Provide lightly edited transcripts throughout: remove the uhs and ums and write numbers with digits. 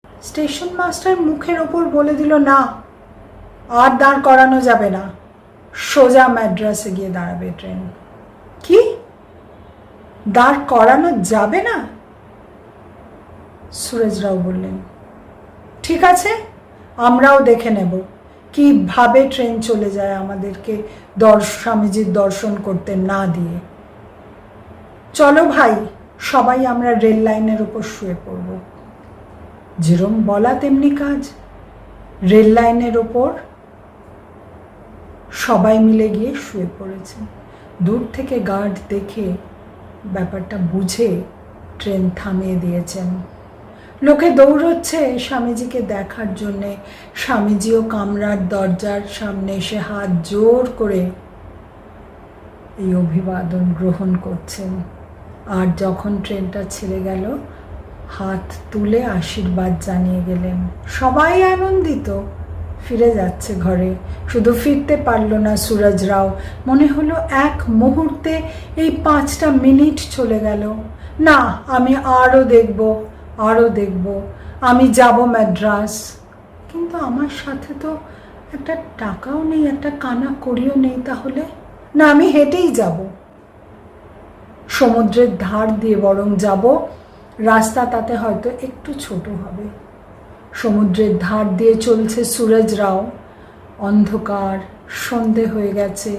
Station master মুখের ওপর বলে দিল, না আর দাঁড় করানো যাবে না, সোজা ম্যাড্রাসে গিয়ে দাঁড়াবে ট্রেন। কি, দাঁড় করানো যাবে না? সুরজ রাও বললেন, ঠিক আছে, আমরাও দেখে নেব কিভাবে ট্রেন চলে যায় আমাদেরকে স্বামীজির দর্শন করতে না দিয়ে। চলো ভাই, সবাই আমরা রেল লাইনের ওপর শুয়ে পড়ব। যেরম বলা তেমনি কাজ। রেল লাইনের ওপর সবাই মিলে গিয়ে শুয়ে পড়েছে। দূর থেকে গার্ড দেখে ব্যাপারটা বুঝে ট্রেন থামিয়ে দিয়েছেন। লোকে দৌড়চ্ছে স্বামীজিকে দেখার জন্যে। স্বামীজিও কামরার দরজার সামনে এসে হাত জোর করে এই অভিবাদন গ্রহণ করছেন। আর যখন ট্রেনটা ছেড়ে গেল, হাত তুলে আশীর্বাদ জানিয়ে গেলেন। সবাই আনন্দিত, ফিরে যাচ্ছে ঘরে। শুধু ফিরতে পারল না সুরজ রাও। মনে হলো এক মুহূর্তে এই 5টা মিনিট চলে গেল। না, আমি আরও দেখব, আরও দেখব, আমি যাব ম্যাড্রাস। কিন্তু আমার সাথে তো একটা টাকাও নেই, একটা কানা কড়িও নেই। তাহলে না, আমি হেঁটেই যাব। সমুদ্রের ধার দিয়ে বরং যাব, রাস্তা তাতে হয়তো একটু ছোট হবে। সমুদ্রের ধার দিয়ে চলছে সুরজ রাও। অন্ধকার, সন্ধে হয়ে গেছে,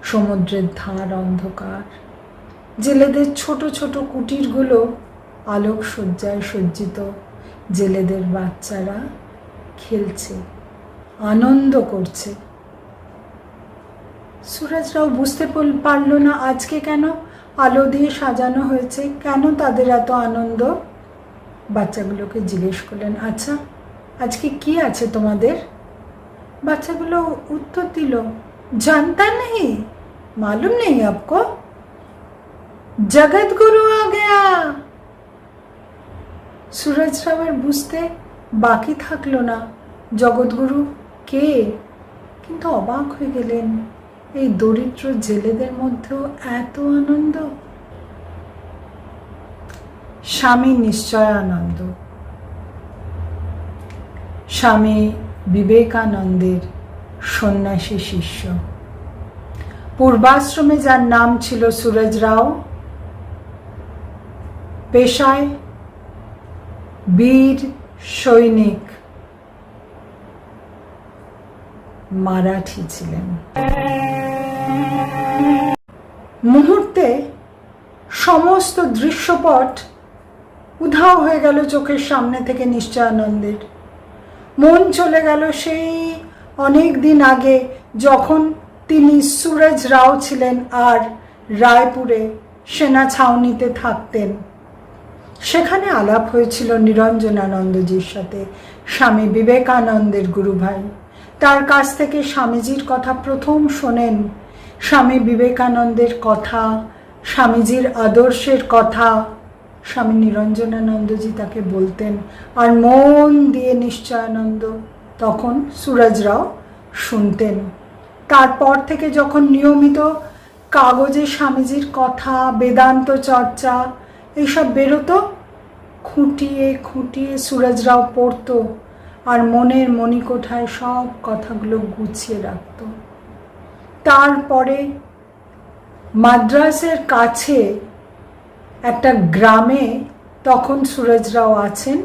সমুদ্রের ধার অন্ধকার। জেলেদের ছোট ছোট কুটিরগুলো আলোক সজ্জায় সজ্জিত। জেলেদের বাচ্চারা খেলছে, আনন্দ করছে। সুরজ রাও বুঝতে পারল না আজকে কেন আলো দিয়ে সাজানো হয়েছে, কেন তাদের এত আনন্দ। বাচ্চাগুলোকে জিজ্ঞেস করলেন, আচ্ছা আজকে কি আছে তোমাদের? বাচ্চাগুলো উত্তর দিল, জানতা নেই, মালুম নেই আপকো, জগৎগুরু আ গয়া। সুরজ রাওয়ের বুঝতে বাকি থাকলো না জগৎগুরু কে, কিন্তু অবাক হয়ে গেলেন এই দরিদ্র জেলেদের মধ্যেও এত আনন্দ। স্বামী নিশ্চয়ানন্দ, স্বামী বিবেকানন্দের সন্ন্যাসী শিষ্য। পূর্বাশ্রমে যার নাম ছিল সুরজ রাও, পেশায় বীর সৈনিক, মারাঠি ছিলেন। মুহূর্তে সমস্ত দৃশ্যপট উধাও হয়ে গেল চোখের সামনে থেকে নিশ্চয়ানন্দের। মন চলে গেল সেই অনেক দিন আগে, যখন তিনি সুরজ রাও ছিলেন আর রায়পুরে সেনা ছাউনিতে থাকতেন। সেখানে আলাপ হয়েছিল নিরঞ্জনানন্দজির সাথে, স্বামী বিবেকানন্দের গুরু ভাই। তার কাছ থেকে স্বামীজির কথা প্রথম শোনেন। স্বামী বিবেকানন্দের কথা, স্বামীজির আদর্শের কথা স্বামী নিরঞ্জনানন্দজি তাকে বলতেন, আর মন দিয়ে নিশ্চয়ানন্দ তখন সুরজ রাও শুনতেন। তারপর থেকে যখন নিয়মিত কাগজে স্বামীজির কথা, বেদান্ত চর্চা এইসব বেরোতো, খুঁটিয়ে খুঁটিয়ে সুরজ রাও পড়তো আর মনের মণিকোঠায় সব কথাগুলো গুছিয়ে রাখত। তারপরে মাদ্রাসের কাছে একটা গ্রামে তখন সুরজ রাও আছেন।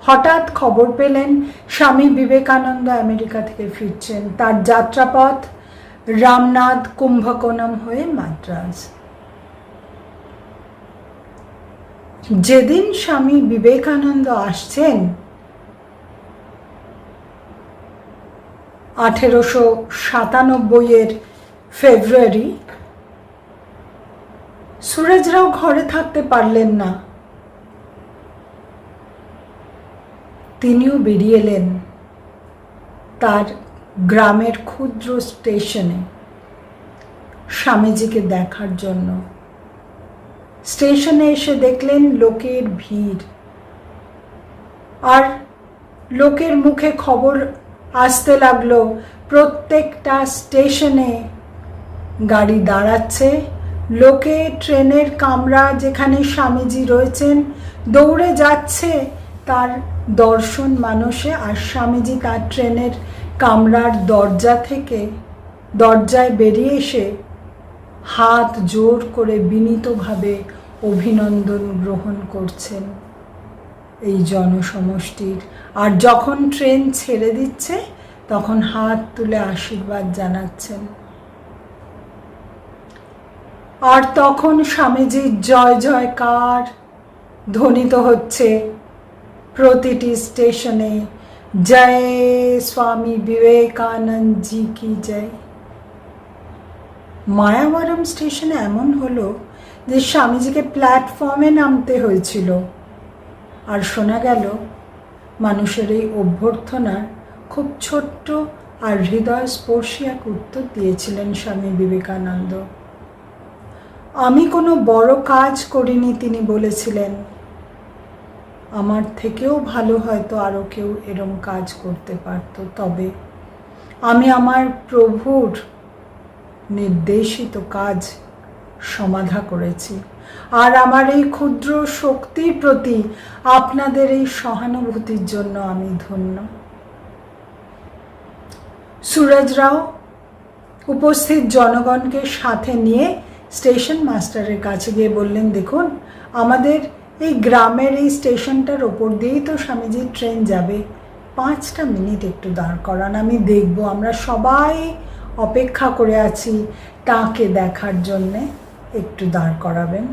হঠাৎ খবর পেলেন স্বামী বিবেকানন্দ আমেরিকা থেকে ফিরছেন। তার যাত্রাপথ রামনাথ কুম্ভকোণম হয়ে মাদ্রাস। যেদিন স্বামী বিবেকানন্দ আসছেন 1897 ফেব্রুয়ারি, সুরজ রাও ঘরে থাকতে পারলেন না। তিনিও বেরিয়ে এলেন তার গ্রামের ক্ষুদ্র স্টেশনে স্বামীজিকে দেখার জন্য। স্টেশনে এসে দেখলেন লোকের ভিড়, আর লোকের মুখে খবর আসতে লাগলো প্রত্যেকটা স্টেশনে গাড়ি দাঁড়াচ্ছে, লোকে ট্রেনের কামরা যেখানে স্বামীজি রয়েছেন দৌড়ে যাচ্ছে তার দর্শন মানুষে, আর স্বামীজি তার ট্রেনের কামরার দরজায় বেরিয়ে এসে হাত জোর করে বিনীতভাবে অভিনন্দন গ্রহণ করছেন এই জনসমষ্টির। আর যখন ট্রেন ছেড়ে দিচ্ছে তখন হাত তুলে আশীর্বাদ জানাচ্ছেন। আর তখন স্বামীজির জয় জয়কার ধ্বনিত হচ্ছে প্রতিটি স্টেশনে, জয় স্বামী বিবেকানন্দ জি কি জয়। মায়াবরম স্টেশনে এমন হলো যে স্বামীজিকে প্ল্যাটফর্মে নামতে হয়েছিল। আর শোনা গেল মানুষের এই অভ্যর্থনার খুব ছোট্ট আর হৃদয়স্পর্শী এক উত্তর দিয়েছিলেন স্বামী বিবেকানন্দ। আমি কোনো বড় কাজ করিনি, তিনি বলেছিলেন। আমার থেকেও ভালো হয়তো আরও কেউ এরম কাজ করতে পারত, তবে আমি আমার প্রভুর নির্দেশিত কাজ সমাধা করেছি। আর আমার এই ক্ষুদ্র শক্তির প্রতি আপনাদের এই সহানুভূতির জন্য আমি ধন্য। সুরজ রাও উপস্থিত জনগণকে সাথে নিয়ে স্টেশন মাস্টারের কাছে গিয়ে বললেন, দেখুন আমাদের এই গ্রামের এই স্টেশনটার ওপর দিয়েই তো স্বামীজির ট্রেন যাবে, 5টা মিনিট একটু দাঁড় করান, আমি দেখব। আমরা সবাই অপেক্ষা করে আছি তাকে দেখার জন্যে, একটু দাঁড় করাবেন।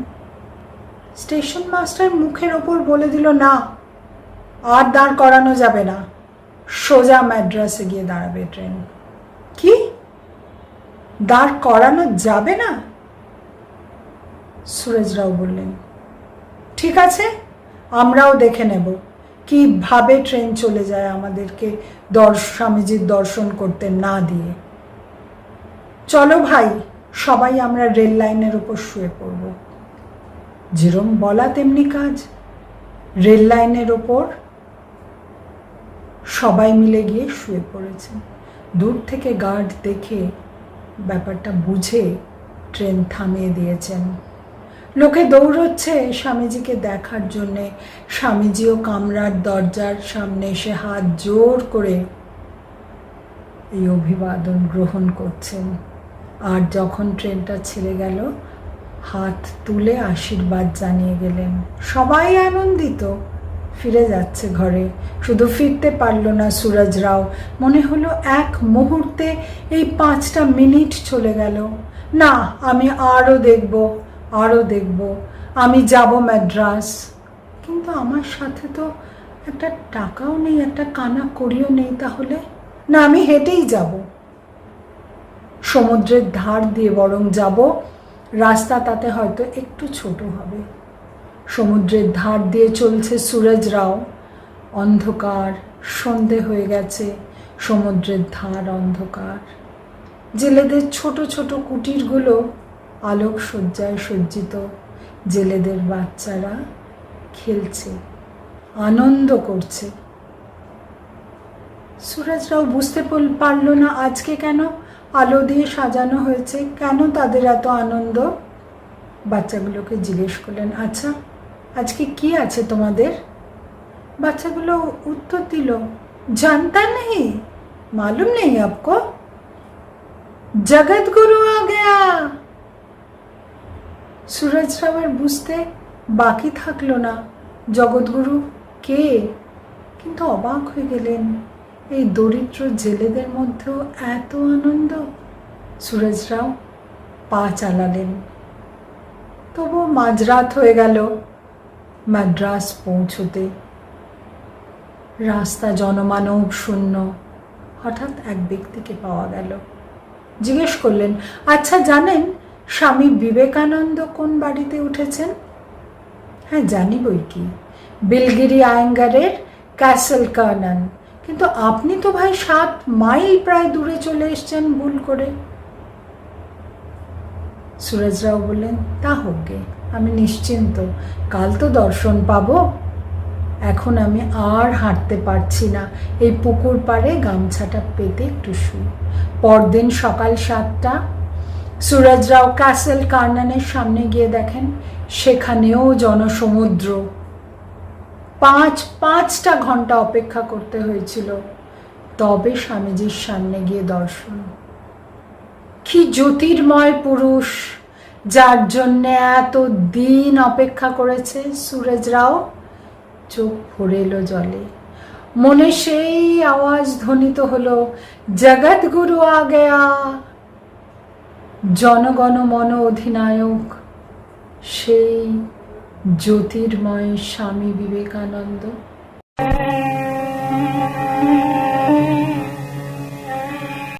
স্টেশন মাস্টার মুখের ওপর বলে দিল, না আর দাঁড় করানো যাবে না, সোজা ম্যাড্রাসে গিয়ে দাঁড়াবে ট্রেন। কি, দাঁড় করানো যাবে না? সুরজ রাও বললেন, ঠিক আছে, আমরাও দেখে নেব কিভাবে ট্রেন চলে যায় আমাদেরকে স্বামীজির দর্শন করতে না দিয়ে। চলো ভাই, সবাই আমরা রেল লাইনের উপর শুয়ে পড়ব। যেরম বলা তেমনি কাজ। রেল লাইনের ওপর সবাই মিলে গিয়ে শুয়ে পড়েছে। দূর থেকে গার্ড দেখে ব্যাপারটা বুঝে ট্রেন থামিয়ে দিয়েছেন। লোকে দৌড়চ্ছে স্বামীজিকে দেখার জন্যে। স্বামীজিও কামরার দরজার সামনে এসে হাত জোর করে এই অভিবাদন গ্রহণ করছেন। আর যখন ট্রেনটা ছেড়ে গেল হাত তুলে আশীর্বাদ জানিয়ে গেলেন। সবাই আনন্দিত, ফিরে যাচ্ছে ঘরে। শুধু ফিরতে পারল না সুরজ রাও, মনে হলো এক মুহূর্তে এই 5টা মিনিট চলে গেল। না, আমি আরও দেখব, আমি যাব ম্যাড্রাস। কিন্তু আমার সাথে তো একটা টাকাও নেই, একটা কানা করিও নেই। তাহলে না, আমি হেঁটেই যাব, সমুদ্রের ধার দিয়ে বরং যাব। রাস্তা তাতে হয়তো একটু ছোট হবে। সমুদ্রের ধার দিয়ে চলছে সুরজ রাও। অন্ধকার, সন্ধে হয়ে গেছে, সমুদ্রের ধার অন্ধকার। জেলেদের ছোট ছোট কুটিরগুলো আলোক সজ্জায় সজ্জিত। জেলেদের বাচ্চারা খেলছে, আনন্দ করছে। সুরজ রাও বুঝতে পারল না আজকে কেন আলো দিয়ে সাজানো হয়েছে, কেন তাদের এত আনন্দ। বাচ্চাগুলোকে জিজ্ঞেস করলেন, আচ্ছা আজকে কি আছে তোমাদের? বাচ্চাগুলো উত্তর দিল, জানতা নেই, মালুম নেই আপকো, জগৎগুরু আ গয়া। সুরজ রাওয়ের বুঝতে বাকি থাকলো না জগৎগুরু কে, কিন্তু অবাক হয়ে গেলেন এই দরিদ্র জেলেদের মধ্যেও এত আনন্দ। সুরজ রাও পা চালালেন। তবু মাঝরাত হয়ে গেল ম্যাড্রাস পৌঁছতে। রাস্তা জনমানব শূন্য। হঠাৎ এক ব্যক্তিকে পাওয়া গেল। জিজ্ঞেস করলেন, আচ্ছা জানেন স্বামী বিবেকানন্দ কোন বাড়িতে উঠেছেন? হ্যাঁ জানি বই কি, বিলগিরি আয়েঙ্গারের ক্যাসেল কার্নান। কিন্তু আপনি তো ভাই 7 মাইল প্রায় দূরে চলে এসছেন ভুল করে। সুরজ রাও বললেন, তা হোক গে, আমি নিশ্চিন্ত, কাল তো দর্শন পাবো। এখন আমি আর হাঁটতে পারছি না, এই পুকুর পাড়ে গামছাটা পেতে একটু শুই। পরদিন সকাল 7টা সুরজ রাও ক্যাসেল কার্নানের সামনে গিয়ে দেখেন সেখানেও জনসমুদ্র। পাঁচটা ঘন্টা অপেক্ষা করতে হয়েছিল, তবে স্বামীজির সামনে গিয়ে দর্শন। কি জ্যোতির্ময় পুরুষ, যার জন্যে এত দিন অপেক্ষা করেছে সুরজ রাও। চোখ ভরে এলো জলে, মনে সেই আওয়াজ ধ্বনিত হলো, জগৎ গুরু আ গয়া। জনগণ মন অধিনায়ক সেই জ্যোতির্ময় স্বামী বিবেকানন্দ।